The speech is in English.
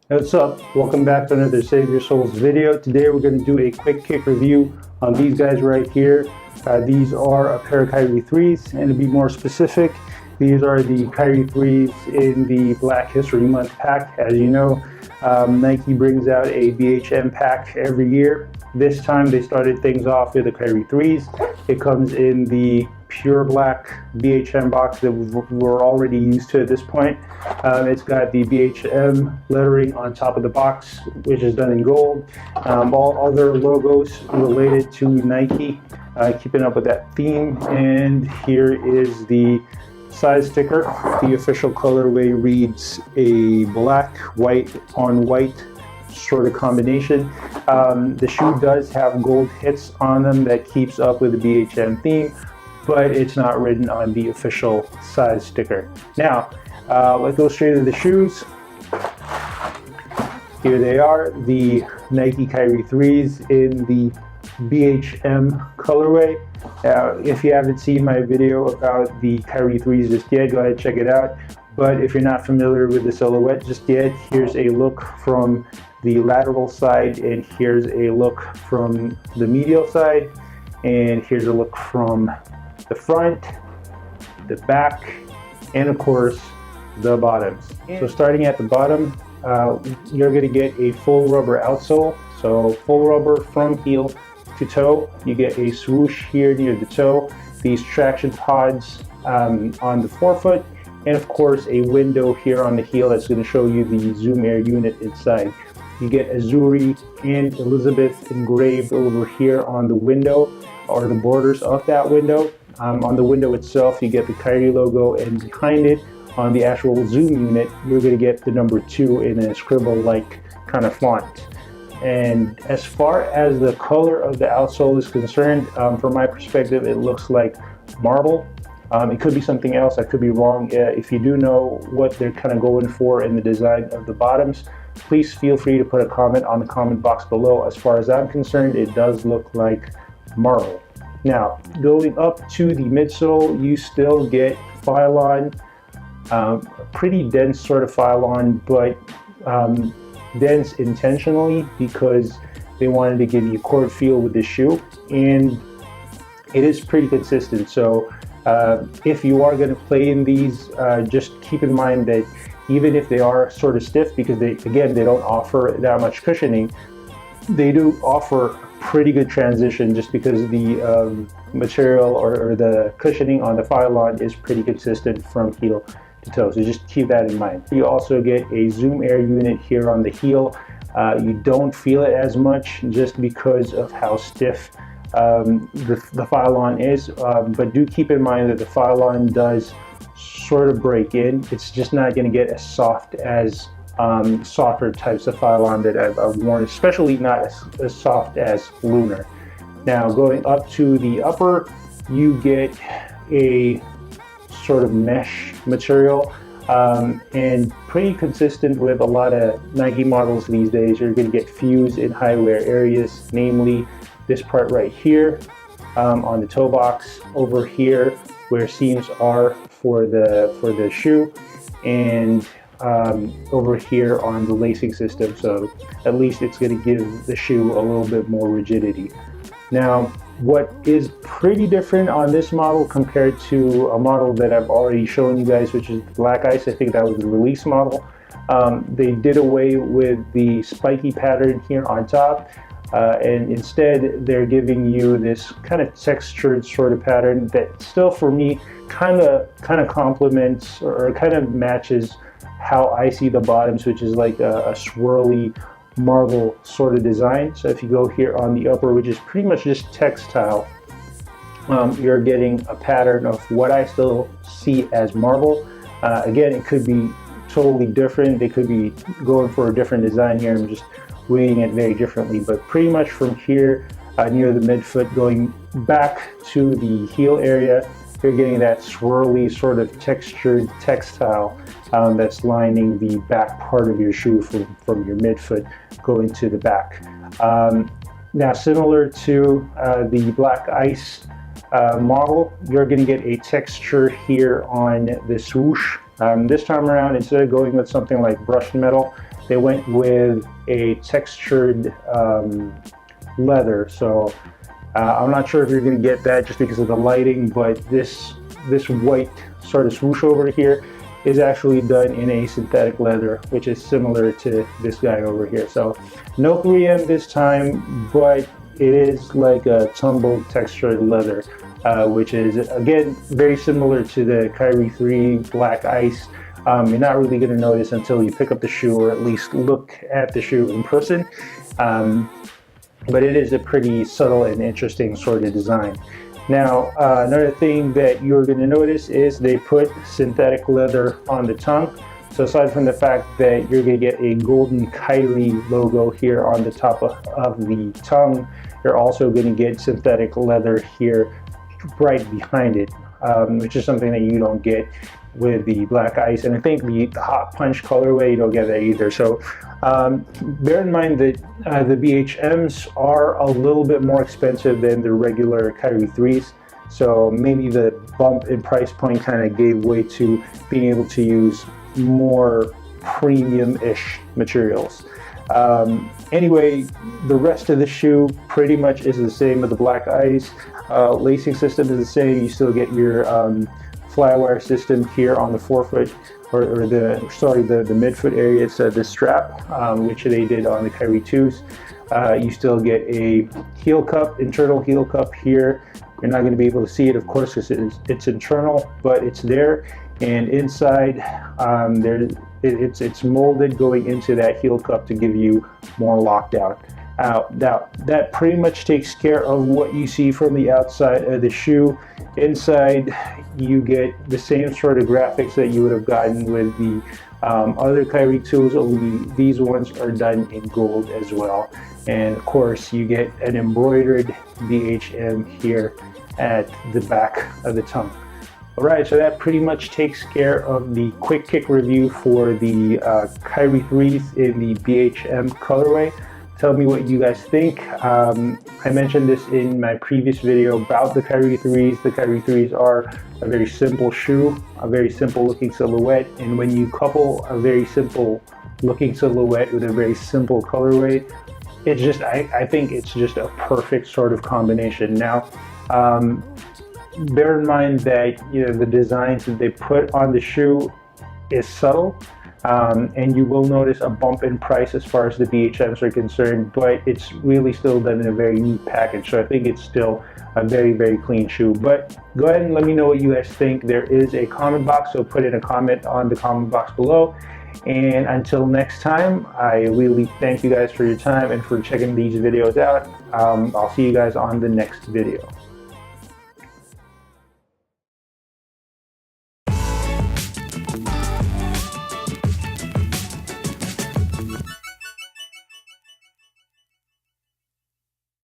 What's up? Welcome back to another Save Your Souls video. Today we're going to do a quick kick review on these guys right here. These are a pair of Kyrie 3s, and to be more specific, these are the Kyrie 3s in the Black History Month pack. As you know, Nike brings out a BHM pack every year. This time they started things off with the Kyrie 3s. It comes in the pure black BHM box that we're already used to at this point. It's got the BHM lettering on top of the box, which is done in gold. All other logos related to Nike, keeping up with that theme. And here is the size sticker. The official colorway reads a black, white on white sort of combination. The shoe does have gold hits on them that keeps up with the BHM theme, but it's not written on the official size sticker. Now, let's go straight into the shoes. Here they are, the Nike Kyrie 3s in the BHM colorway. If you haven't seen my video about the Kyrie 3s just yet, go ahead and check it out. But if you're not familiar with the silhouette just yet, here's a look from the lateral side, and here's a look from the medial side, and here's a look from the front, the back, and of course the bottoms. So starting at the bottom, you're going to get a full rubber outsole, so full rubber from heel to toe. You get a swoosh here near the toe, these traction pods on the forefoot, and of course a window here on the heel that's going to show you the Zoom Air unit inside. You get Azuri and Elizabeth engraved over here on the window or the borders of that window. On the window itself, you get the Kyrie logo, and behind it, on the actual Zoom unit, you're going to get the number 2 in a scribble-like kind of font. And as far as the color of the outsole is concerned, from my perspective, it looks like marble. It could be something else. I could be wrong. If you do know what they're kind of going for in the design of the bottoms, please feel free to put a comment on the comment box below. As far as I'm concerned, it does look like marble. Now, going up to the midsole, you still get Phylon, pretty dense sort of Phylon, but dense intentionally because they wanted to give you a court feel with the shoe, and it is pretty consistent. So if you are going to play in these, just keep in mind that even if they are sort of stiff, because they don't offer that much cushioning, they do offer pretty good transition just because the material or the cushioning on the Phylon is pretty consistent from heel to toe. So just keep that in mind. You also get a Zoom Air unit here on the heel. You don't feel it as much just because of how stiff the Phylon is, but do keep in mind that the Phylon does sort of break in. It's just not going to get as soft as softer types of Phylon that I've worn, especially not as soft as Lunar. Now going up to the upper, you get a sort of mesh material, and pretty consistent with a lot of Nike models these days. You're going to get fuse in high wear areas, namely this part right here on the toe box, over here where seams are for the shoe, and over here on the lacing system. So at least it's going to give the shoe a little bit more rigidity. Now, what is pretty different on this model compared to a model that I've already shown you guys, which is Black Ice, I think that was the release model. They did away with the spiky pattern here on top, and instead they're giving you this kind of textured sort of pattern that still, for me, kind of complements or kind of matches how I see the bottoms, which is like a swirly marble sort of design. So if you go here on the upper, which is pretty much just textile, you're getting a pattern of what I still see as marble. Again, it could be totally different. They could be going for a different design here. I'm just weighing it very differently, but pretty much from here near the midfoot going back to the heel area, you're getting that swirly sort of textured textile that's lining the back part of your shoe from your midfoot going to the back. Now, similar to the Black Ice model, you're going to get a texture here on the swoosh. This time around, instead of going with something like brushed metal, they went with a textured leather. So I'm not sure if you're going to get that just because of the lighting, but this white sort of swoosh over here is actually done in a synthetic leather, which is similar to this guy over here. So no 3M this time, but it is like a tumbled textured leather, which is again very similar to the Kyrie 3 Black Ice. You're not really going to notice until you pick up the shoe, or at least look at the shoe in person. But it is a pretty subtle and interesting sort of design. Now, another thing that you're going to notice is they put synthetic leather on the tongue. So aside from the fact that you're going to get a golden Kyrie logo here on the top of the tongue, you're also going to get synthetic leather here right behind it, which is something that you don't get with the Black Ice. And I think the Hot Punch colorway, you don't get that either. So bear in mind that the BHMs are a little bit more expensive than the regular Kyrie 3s. So maybe the bump in price point kind of gave way to being able to use more premium-ish materials. Anyway, the rest of the shoe pretty much is the same with the Black Ice. Lacing system is the same. You still get your flywire system here on the forefoot, or the midfoot area. It's the strap, which they did on the Kyrie 2s. You still get a heel cup, internal heel cup here. You're not going to be able to see it, of course, because it's internal, but it's there. And inside, it's molded going into that heel cup to give you more lockdown. Now, that pretty much takes care of what you see from the outside of the shoe. Inside, you get the same sort of graphics that you would have gotten with the other Kyrie 2s, only these ones are done in gold as well. And of course, you get an embroidered BHM here at the back of the tongue. Alright, so that pretty much takes care of the quick kick review for the Kyrie 3s in the BHM colorway. Tell me what you guys think. I mentioned this in my previous video about the Kyrie 3s. The Kyrie 3s are a very simple shoe, a very simple looking silhouette, and when you couple a very simple looking silhouette with a very simple colorway, it's just, I think it's just a perfect sort of combination. Now, bear in mind that the designs that they put on the shoe is subtle, and you will notice a bump in price as far as the BHMs are concerned, but it's really still done in a very neat package. So I think it's still a very, very clean shoe. But go ahead and let me know what you guys think. There is a comment box, so put in a comment on the comment box below. And until next time, I really thank you guys for your time and for checking these videos out. I'll see you guys on the next video.